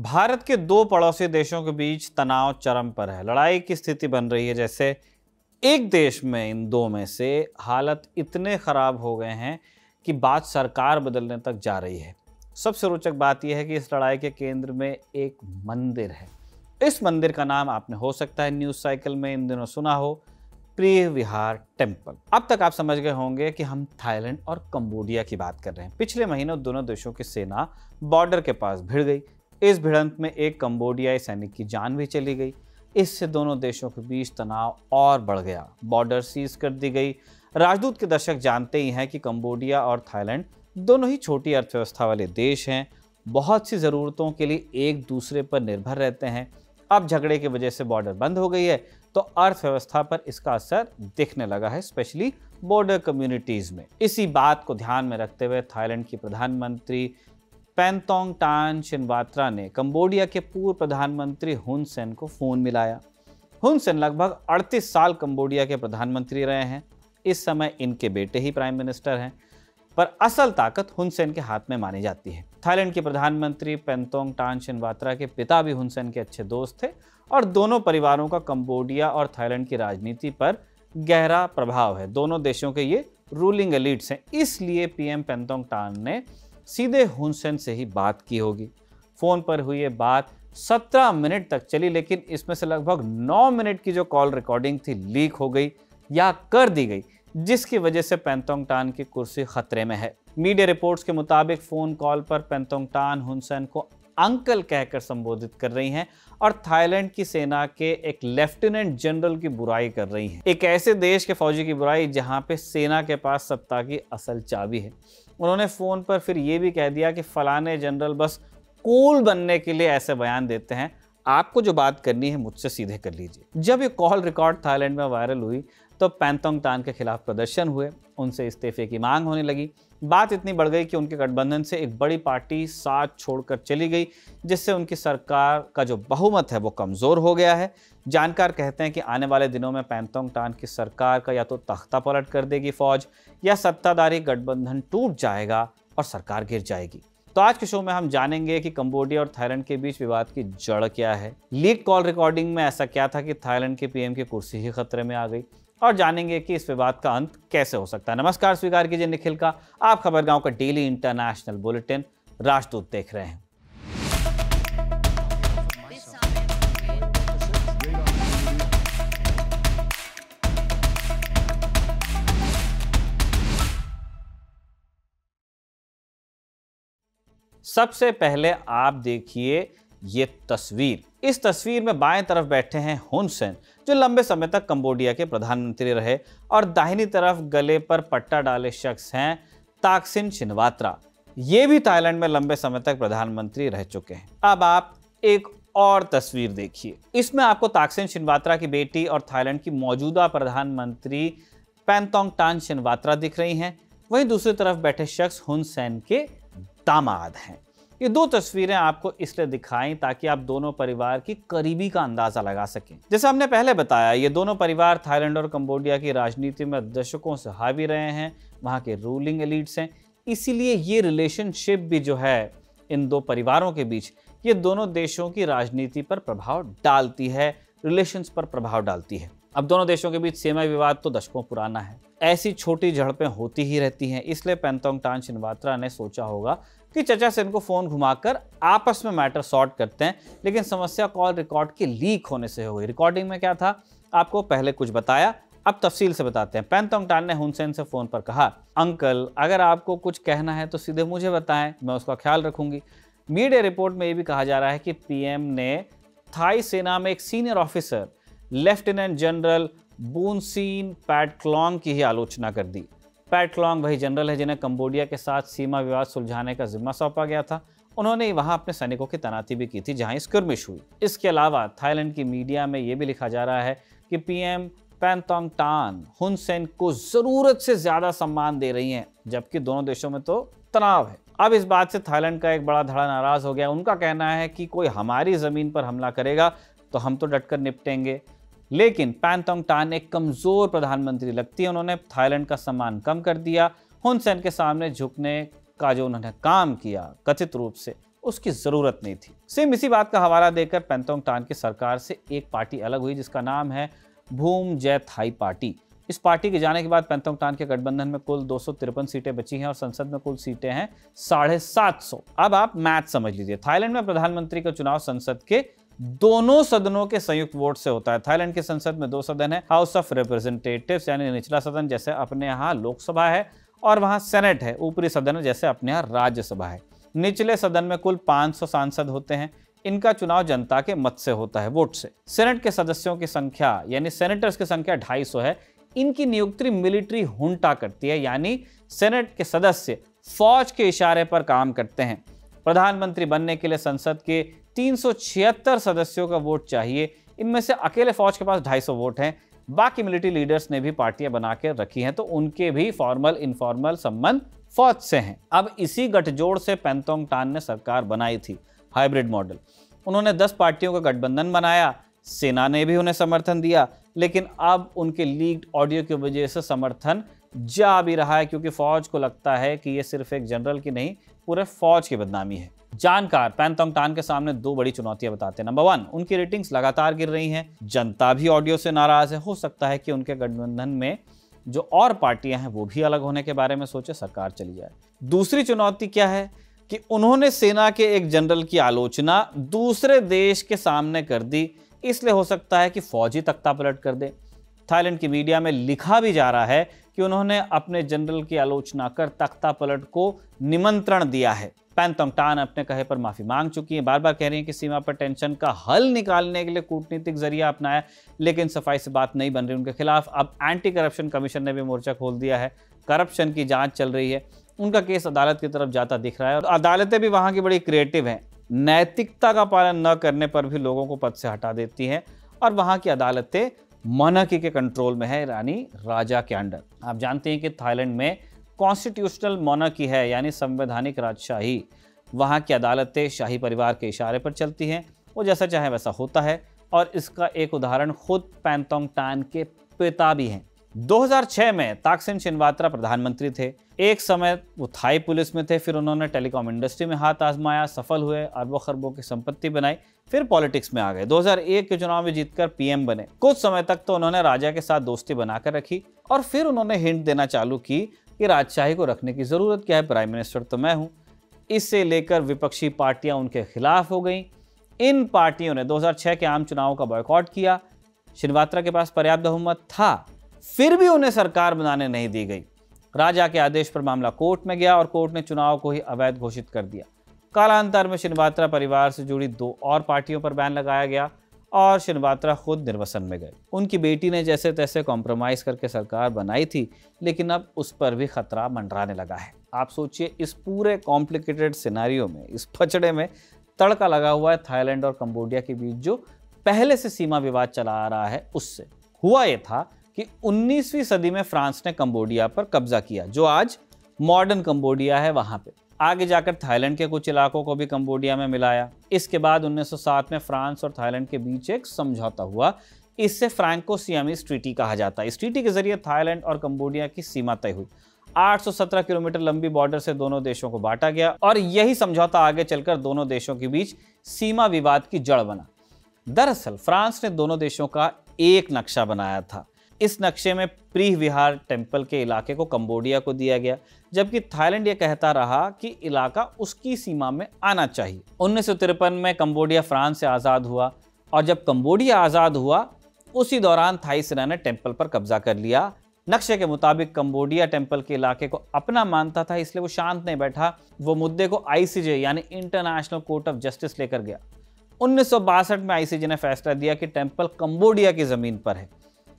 भारत के दो पड़ोसी देशों के बीच तनाव चरम पर है। लड़ाई की स्थिति बन रही है जैसे एक देश में इन दो में से हालत इतने खराब हो गए हैं कि बात सरकार बदलने तक जा रही है। सबसे रोचक बात यह है कि इस लड़ाई के केंद्र में एक मंदिर है। इस मंदिर का नाम आपने हो सकता है न्यूज़ साइकिल में इन दिनों सुना हो, प्रिय विहार टेम्पल। अब तक आप समझ गए होंगे कि हम थाईलैंड और कंबोडिया की बात कर रहे हैं। पिछले महीनों दोनों देशों की सेना बॉर्डर के पास भिड़ गई। इस भिड़ंत में एक कंबोडियाई सैनिक की जान भी चली गई। इससे दोनों देशों के बीच तनाव और बढ़ गया। बॉर्डर सीज कर दी गई। राजदूत के दर्शक जानते ही हैं कि कंबोडिया और थाईलैंड दोनों ही छोटी अर्थव्यवस्था वाले देश हैं। बहुत सी ज़रूरतों के लिए एक दूसरे पर निर्भर रहते हैं। अब झगड़े की वजह से बॉर्डर बंद हो गई है तो अर्थव्यवस्था पर इसका असर दिखने लगा है, स्पेशली बॉर्डर कम्युनिटीज़ में। इसी बात को ध्यान में रखते हुए थाईलैंड की प्रधानमंत्री पेंटोंगटान शिनवात्रा ने कंबोडिया के पूर्व प्रधानमंत्री हुन सेन को फ़ोन मिलाया। हुन सेन लगभग 38 साल कंबोडिया के प्रधानमंत्री रहे हैं। इस समय इनके बेटे ही प्राइम मिनिस्टर हैं, पर असल ताकत हुन सेन के हाथ में मानी जाती है। थाईलैंड के प्रधानमंत्री पेंटोंगटान शिनवात्रा के पिता भी हुन सेन के अच्छे दोस्त थे और दोनों परिवारों का कंबोडिया और थाईलैंड की राजनीति पर गहरा प्रभाव है। दोनों देशों के ये रूलिंग एलिट्स हैं, इसलिए पीएम पेंटोंगटान ने सीधे हुन सेन से ही बात की होगी। फोन पर हुई ये बात 17 मिनट तक चली, लेकिन इसमें से लगभग 9 मिनट की जो कॉल रिकॉर्डिंग थी लीक हो गई या कर दी गई, जिसकी वजह से पेंटोंगटान की कुर्सी खतरे में है। मीडिया रिपोर्ट्स के मुताबिक फोन कॉल पर पेंटोंगटान हुन सेन को अंकल कहकर संबोधित कर रही हैं और थाईलैंड की सेना के एक लेफ्टिनेंट जनरल की बुराई कर रही हैं। एक ऐसे देश के फौजी की बुराई जहां पे सेना के पास सत्ता की असल चाबी है। उन्होंने फ़ोन पर फिर ये भी कह दिया कि फलाने जनरल बस कूल बनने के लिए ऐसे बयान देते हैं, आपको जो बात करनी है मुझसे सीधे कर लीजिए। जब ये कॉल रिकॉर्ड थाईलैंड में वायरल हुई तो पेंटोंगटान के खिलाफ प्रदर्शन हुए, उनसे इस्तीफे की मांग होने लगी। बात इतनी बढ़ गई कि उनके गठबंधन से एक बड़ी पार्टी साथ छोड़कर चली गई, जिससे उनकी सरकार का जो बहुमत है वो कमज़ोर हो गया है। जानकार कहते हैं कि आने वाले दिनों में पेंटोंगटान की सरकार का या तो तख्ता पलट कर देगी फौज, या सत्ताधारी गठबंधन टूट जाएगा और सरकार गिर जाएगी। तो आज के शो में हम जानेंगे कि कंबोडिया और थाईलैंड के बीच विवाद की जड़ क्या है, लीक कॉल रिकॉर्डिंग में ऐसा क्या था कि थाईलैंड के पीएम की कुर्सी ही खतरे में आ गई, और जानेंगे कि इस विवाद का अंत कैसे हो सकता है। नमस्कार, स्वीकार कीजिए निखिल का। आप खबरगांव का डेली इंटरनेशनल बुलेटिन राजदूत देख रहे हैं। सबसे पहले आप देखिए ये तस्वीर। इस तस्वीर में बाएं तरफ बैठे हैं हुन सेन, जो लंबे समय तक कंबोडिया के प्रधानमंत्री रहे, और दाहिनी तरफ गले पर पट्टा डाले शख्स हैं ताकसिन शिनवात्रा। ये भी थाईलैंड में लंबे समय तक प्रधानमंत्री रह चुके हैं। अब आप एक और तस्वीर देखिए। इसमें आपको ताकसिन शिनवात्रा की बेटी और थाईलैंड की मौजूदा प्रधानमंत्री पेंटोंगटान शिनवात्रा दिख रही हैं। वहीं दूसरी तरफ बैठे शख्स हुन सेन के दामाद हैं। ये दो तस्वीरें आपको इसलिए दिखाई ताकि आप दोनों परिवार की करीबी का अंदाजा लगा सकें। जैसे हमने पहले बताया, ये दोनों परिवार थाईलैंड और कंबोडिया की राजनीति में दशकों से हावी रहे हैं, वहाँ के रूलिंग एलिट्स हैं। इसीलिए ये रिलेशनशिप भी जो है इन दो परिवारों के बीच, ये दोनों देशों की राजनीति पर प्रभाव डालती है, रिलेशंस पर प्रभाव डालती है। अब दोनों देशों के बीच सीमा विवाद तो दशकों पुराना है। ऐसी छोटी झड़पें होती ही रहती हैं। इसलिए पेंटोंगटान शिनवात्रा ने सोचा होगा कि चचा सेन को फ़ोन घुमाकर आपस में मैटर सॉर्ट करते हैं, लेकिन समस्या कॉल रिकॉर्ड के लीक होने से हो गई। रिकॉर्डिंग में क्या था आपको पहले कुछ बताया, अब तफसील से बताते हैं। पेंटोंगटान ने हुन सेन से फ़ोन पर कहा, अंकल अगर आपको कुछ कहना है तो सीधे मुझे बताएं, मैं उसका ख्याल रखूंगी। मीडिया रिपोर्ट में ये भी कहा जा रहा है कि पीएम ने थाई सेना में एक सीनियर ऑफिसर लेफ्टिनेंट जनरल बूनसीन पैटक्लॉन्ग की ही आलोचना कर दी। पैटक्लॉन्ग वही जनरल है जिन्हें कंबोडिया के साथ सीमा विवाद सुलझाने का जिम्मा सौंपा गया था। उन्होंने वहां अपने सैनिकों की तैनाती भी की थी जहां स्किर्मिश हुई। इसके अलावा थाईलैंड की मीडिया में यह भी लिखा जा रहा है कि पीएम पेंटोंगटान हुन सेन को जरूरत से ज्यादा सम्मान दे रही हैं, जबकि दोनों देशों में तो तनाव है। अब इस बात से थाईलैंड का एक बड़ा धड़ा नाराज हो गया। उनका कहना है कि कोई हमारी जमीन पर हमला करेगा तो हम तो डटकर निपटेंगे। लेकिन पेंटोंगटान एक कमजोर प्रधानमंत्री लगती है। उन्होंने थाईलैंड का सम्मान कम कर दिया। हुन सेन के सामने झुकने का जो उन्होंने काम किया कथित रूप से, उसकी जरूरत नहीं थी। सेम इसी बात का हवाला देकर पेंटोंग टान की सरकार से एक पार्टी अलग हुई जिसका नाम है भूम जय थाई पार्टी। इस पार्टी के जाने के बाद पेंटोंग टान के गठबंधन में कुल 253 सीटें बची हैं और संसद में कुल सीटें हैं 750। अब आप मैथ समझ लीजिए। थाईलैंड में प्रधानमंत्री का चुनाव संसद के दोनों सदनों के संयुक्त वोट से होता है। थाईलैंड के संसद में 2 सदन है, हाउस ऑफ रिप्रेजेंटेटिव्स यानी निचला सदन जैसे अपने यहाँ लोकसभा है, और वहाँ सेनेट है, ऊपरी सदन है जैसे अपने यहाँ राज्यसभा है। निचले सदन में कुल 500 सांसद होते हैं। इनका चुनाव जनता के मत से होता है, वोट से। सेनेट के सदस्यों की संख्या यानी सेनेटर्स की संख्या 250 है। इनकी नियुक्ति मिलिट्री हुंटा करती है, यानी सेनेट के सदस्य फौज के इशारे पर काम करते हैं। प्रधानमंत्री बनने के लिए संसद के 376 सदस्यों का वोट चाहिए। इनमें से अकेले फौज के पास 250 वोट हैं। बाकी मिलिट्री लीडर्स ने भी पार्टियां बना के रखी हैं, तो उनके भी फॉर्मल इनफॉर्मल संबंध फौज से हैं। अब इसी गठजोड़ से पेंटोंग टान ने सरकार बनाई थी, हाइब्रिड मॉडल। उन्होंने 10 पार्टियों का गठबंधन बनाया, सेना ने भी उन्हें समर्थन दिया, लेकिन अब उनके लीक्ड ऑडियो की वजह से समर्थन जा भी रहा है, क्योंकि फौज को लगता है कि ये सिर्फ एक जनरल की नहीं, पूरे फौज की बदनामी है। जानकार पेंटोंग टान के सामने 2 बड़ी चुनौतियां बताते हैं। नंबर 1, उनकी रेटिंग्स लगातार गिर रही हैं। जनता भी ऑडियो से नाराज है। हो सकता है कि उनके गठबंधन में जो और पार्टियां हैं वो भी अलग होने के बारे में सोचे, सरकार चली जाए। दूसरी चुनौती क्या है कि उन्होंने सेना के एक जनरल की आलोचना दूसरे देश के सामने कर दी, इसलिए हो सकता है कि फौजी तख्ता पलट कर दे। थाईलैंड की मीडिया में लिखा भी जा रहा है कि उन्होंने अपने जनरल की आलोचना कर तख्ता पलट को निमंत्रण दिया है। पेंटोंग टान अपने कहे पर माफी मांग चुकी हैं, बार बार कह रही हैं कि सीमा पर टेंशन का हल निकालने के लिए कूटनीतिक जरिया अपनाया, लेकिन सफाई से बात नहीं बन रही उनके खिलाफ। अब एंटी करप्शन कमीशन ने भी मोर्चा खोल दिया है, करप्शन की जांच चल रही है। उनका केस अदालत की तरफ जाता दिख रहा है और अदालतें भी वहां की बड़ी क्रिएटिव हैं। नैतिकता का पालन न करने पर भी लोगों को पद से हटा देती हैं और वहां की अदालतें मोनार्की के कंट्रोल में है, यानी राजा के अंडर। आप जानते हैं कि थाईलैंड में कॉन्स्टिट्यूशनल मोनार्की है, यानी संवैधानिक राजशाही। वहाँ की अदालतें शाही परिवार के इशारे पर चलती हैं, वो जैसा चाहे वैसा होता है, और इसका एक उदाहरण खुद पेंटोंग टान के पिता भी हैं। 2006 में ताकसिन शिनवात्रा प्रधानमंत्री थे। एक समय वो थाई पुलिस में थे, फिर उन्होंने टेलीकॉम इंडस्ट्री में हाथ आजमाया, सफल हुए, अरबों खरबों की संपत्ति बनाई, फिर पॉलिटिक्स में आ गए। 2001 के चुनाव में जीतकर पीएम बने। कुछ समय तक तो उन्होंने राजा के साथ दोस्ती बनाकर रखी और फिर उन्होंने हिंट देना चालू की कि राजशाही को रखने की जरूरत क्या है, प्राइम मिनिस्टर तो मैं हूं। इससे लेकर विपक्षी पार्टियां उनके खिलाफ हो गईं। इन पार्टियों ने 2006 के आम चुनाव का बॉयकॉट किया। शिनवात्रा के पास पर्याप्त बहुमत था, फिर भी उन्हें सरकार बनाने नहीं दी गई। राजा के आदेश पर मामला कोर्ट में गया और कोर्ट ने चुनाव को ही अवैध घोषित कर दिया। कालांतर में शिनवात्रा परिवार से जुड़ी 2 और पार्टियों पर बैन लगाया गया और शिनवात्रा खुद निर्वासन में गए। उनकी बेटी ने जैसे तैसे कॉम्प्रोमाइज करके सरकार बनाई थी, लेकिन अब उस पर भी खतरा मंडराने लगा है। आप सोचिए, इस पूरे कॉम्प्लिकेटेड सिनेरियो में, इस फचड़े में तड़का लगा हुआ है थाईलैंड और कंबोडिया के बीच जो पहले से सीमा विवाद चला आ रहा है। उससे हुआ यह था कि 19वीं सदी में फ्रांस ने कंबोडिया पर कब्जा किया, जो आज मॉडर्न कंबोडिया है। वहां पे आगे जाकर थाईलैंड के कुछ इलाकों को भी कंबोडिया में मिलाया। इसके बाद 1907 में फ्रांस और थाईलैंड के बीच एक समझौता हुआ। इससे फ्रैंको सियामीज ट्रीटी कहा जाता है। इस ट्रीटी के जरिए थाईलैंड और कंबोडिया की सीमा तय हुई। 817 किलोमीटर लंबी बॉर्डर से दोनों देशों को बांटा गया और यही समझौता आगे चलकर दोनों देशों के बीच सीमा विवाद की जड़ बना। दरअसल फ्रांस ने दोनों देशों का एक नक्शा बनाया था। इस नक्शे में प्रीह विहार टेम्पल के इलाके को कंबोडिया को दिया गया, जबकि थाईलैंड ये कहता रहा कि इलाका उसकी सीमा में आना चाहिए। 1953 में कंबोडिया फ्रांस से आज़ाद हुआ और जब कंबोडिया आज़ाद हुआ उसी दौरान थाई सेना ने टेम्पल पर कब्जा कर लिया। नक्शे के मुताबिक कंबोडिया टेम्पल के इलाके को अपना मानता था, इसलिए वो शांत नहीं बैठा। वो मुद्दे को आईसीजे यानी इंटरनेशनल कोर्ट ऑफ जस्टिस लेकर गया। 1962 में आईसीजे ने फैसला दिया कि टेम्पल कंबोडिया की जमीन पर है।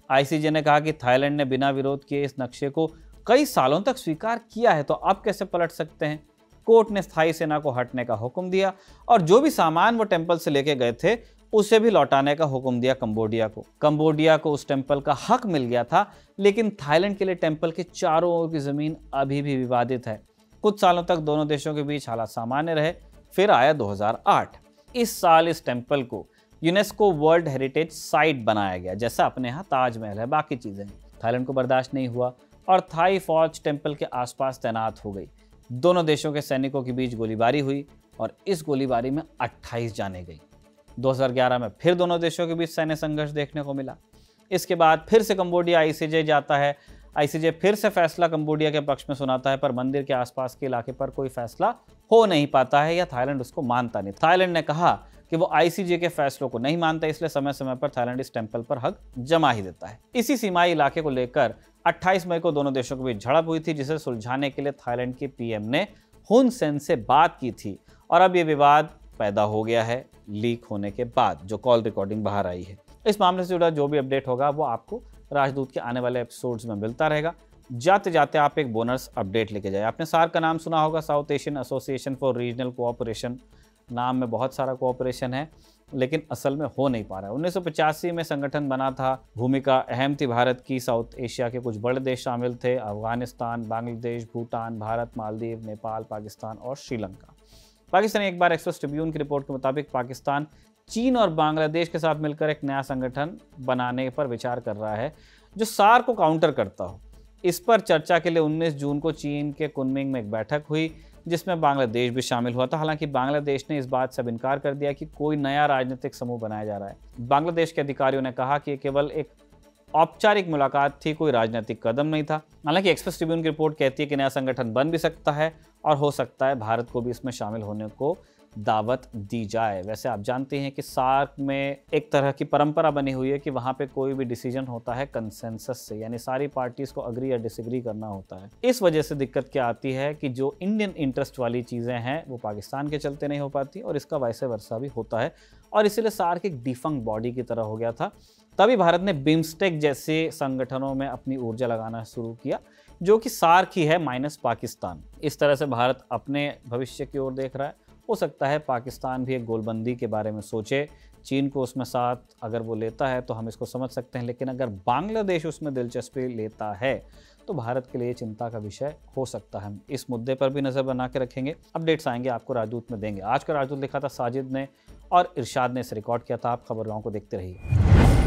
आईसीजे ने कहा कि थाईलैंड ने बिना विरोध किए इस नक्शे को कई सालों तक स्वीकार किया है, तो आप कैसे पलट सकते हैं। कोर्ट ने स्थायी सेना को हटने का हुक्म दिया और जो भी सामान वो टेम्पल से लेके गए थे उसे भी लौटाने का हुक्म दिया कंबोडिया को। कंबोडिया को उस टेम्पल का हक मिल गया था, लेकिन थाईलैंड के लिए टेम्पल के चारों ओर की जमीन अभी भी विवादित है। कुछ सालों तक दोनों देशों के बीच हालात सामान्य रहे, फिर आया 2008। इस साल इस टेम्पल को यूनेस्को वर्ल्ड हेरिटेज साइट बनाया गया, जैसा अपने यहाँ ताजमहल है, बाकी चीजें। थाईलैंड को बर्दाश्त नहीं हुआ और थाई फौज टेम्पल के आसपास तैनात हो गई। दोनों देशों के सैनिकों के बीच गोलीबारी हुई। और इस गोलीबारी में 28 जानें गई। 2011 में फिर दोनों देशों के बीच सैन्य संघर्ष देखने को मिला। इसके बाद फिर से कंबोडिया आईसीजे जाता है। आईसीजे फिर से फैसला कंबोडिया के पक्ष में सुनाता है, पर मंदिर के आसपास के इलाके पर कोई फैसला हो नहीं पाता है या थाईलैंड उसको मानता नहीं। थाईलैंड ने कहा कि वो आईसीजे के फैसलों को नहीं मानता, इसलिए समय समय पर थाईलैंड इस टेंपल पर हक जमा ही देता है। इसी सीमाई इलाके को लेकर 28 मई को दोनों देशों के बीच झड़प हुई थी, जिसे सुलझाने के लिए थाईलैंड के पीएम ने हुन सेन से बात की थी और अब ये विवाद पैदा हो गया है लीक होने के बाद, जो कॉल रिकॉर्डिंग बाहर आई है। इस मामले से जुड़ा जो भी अपडेट होगा वो आपको राजदूत के आने वाले एपिसोड्स में मिलता रहेगा। जाते जाते आप एक बोनस अपडेट लेके जाए। आपने सार्क का नाम सुना होगा, south Asian association for regional cooperation. नाम में बहुत सारा कोऑपरेशन है लेकिन असल में हो नहीं पा रहा है। 1985 में संगठन बना था। भूमिका अहम थी भारत की। साउथ एशिया के कुछ बड़े देश शामिल थे, अफगानिस्तान, बांग्लादेश, भूटान, भारत, मालदीव, नेपाल, पाकिस्तान और श्रीलंका। पाकिस्तानी एक बार एक्सप्रेस ट्रिब्यून की रिपोर्ट के मुताबिक पाकिस्तान चीन और बांग्लादेश के साथ मिलकर एक नया संगठन बनाने पर विचार कर रहा है जो सार्क को काउंटर करता हो। इस पर चर्चा के लिए 19 जून को चीन के कुनमिंग में एक बैठक हुई जिसमें बांग्लादेश भी शामिल हुआ था। हालांकि बांग्लादेश ने इस बात से अब इनकार कर दिया कि कोई नया राजनीतिक समूह बनाया जा रहा है। बांग्लादेश के अधिकारियों ने कहा कि केवल एक औपचारिक मुलाकात थी, कोई राजनीतिक कदम नहीं था। हालांकि एक्सप्रेस ट्रिब्यून की रिपोर्ट कहती है कि नया संगठन बन भी सकता है और हो सकता है भारत को भी इसमें शामिल होने को दावत दी जाए। वैसे आप जानते हैं कि सार्क में एक तरह की परंपरा बनी हुई है कि वहाँ पे कोई भी डिसीजन होता है कंसेंसस से, यानी सारी पार्टीज को अग्री या डिसएग्री करना होता है। इस वजह से दिक्कत क्या आती है कि जो इंडियन इंटरेस्ट वाली चीज़ें हैं वो पाकिस्तान के चलते नहीं हो पाती और इसका वैसे वर्सा भी होता है और इसीलिए सार्क एक डिफंक्ट बॉडी की तरह हो गया था। तभी भारत ने बिम्स्टेक जैसे संगठनों में अपनी ऊर्जा लगाना शुरू किया, जो कि सार्क ही है माइनस पाकिस्तान। इस तरह से भारत अपने भविष्य की ओर देख रहा है। हो सकता है पाकिस्तान भी एक गोलबंदी के बारे में सोचे, चीन को उसमें साथ अगर वो लेता है तो हम इसको समझ सकते हैं, लेकिन अगर बांग्लादेश उसमें दिलचस्पी लेता है तो भारत के लिए चिंता का विषय हो सकता है। इस मुद्दे पर भी नज़र बना के रखेंगे। अपडेट्स आएंगे आपको राजदूत में देंगे। आज का राजदूत लिखा था साजिद ने और इरशाद ने इसे रिकॉर्ड किया था। आप खबरगाहों को देखते रहिए।